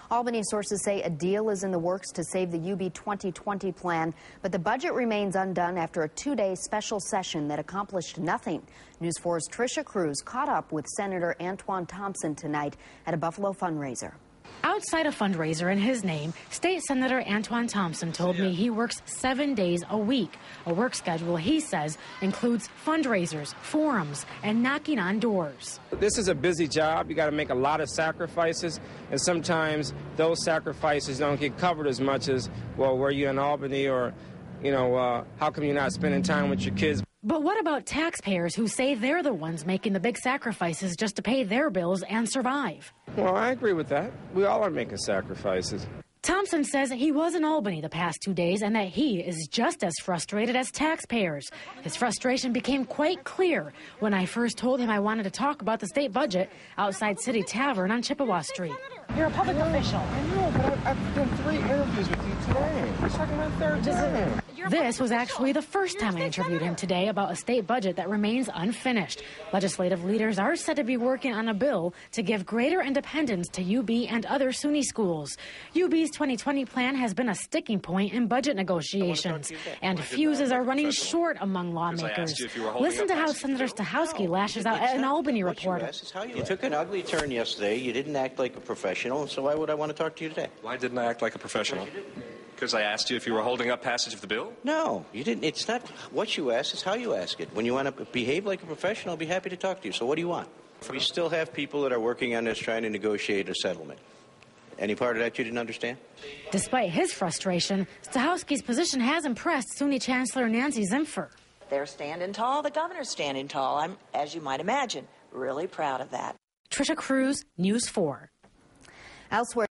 Albany sources say a deal is in the works to save the UB 2020 plan, but the budget remains undone after a two-day special session that accomplished nothing. News 4's Tricia Cruz caught up with Senator Antoine Thompson tonight at a Buffalo fundraiser. Outside a fundraiser in his name, State Senator Antoine Thompson told me he works 7 days a week, a work schedule he says includes fundraisers, forums, and knocking on doors. This is a busy job. You got to make a lot of sacrifices, and sometimes those sacrifices don't get covered as much as, well, were you in Albany, or, how come you're not spending time with your kids? But what about taxpayers who say they're the ones making the big sacrifices just to pay their bills and survive? Well, I agree with that. We all are making sacrifices. Thompson says he was in Albany the past 2 days and that he is just as frustrated as taxpayers. His frustration became quite clear when I first told him I wanted to talk about the state budget outside City Tavern on Chippewa Street. You're a public official. I know, but I've done 3 interviews with you today. It's like my 3rd time. This was actually the first time I interviewed him today about a state budget that remains unfinished. Legislative leaders are said to be working on a bill to give greater independence to UB and other SUNY schools. UB's 2020 plan has been a sticking point in budget negotiations, and fuses are running short among lawmakers. Listen to how Senator Stachowski lashes out at an Albany reporter. You took an ugly turn yesterday. You didn't act like a professional, so why would I want to talk to you today? Why didn't I act like a professional? Because I asked you if you were holding up passage of the bill? No, you didn't. It's not what you ask, it's how you ask it. When you want to behave like a professional, I'll be happy to talk to you. So what do you want? We still have people that are working on this trying to negotiate a settlement. Any part of that you didn't understand? Despite his frustration, Stachowski's position has impressed SUNY Chancellor Nancy Zimpher. They're standing tall. The governor's standing tall. I'm, as you might imagine, really proud of that. Tricia Cruz, News 4. Elsewhere.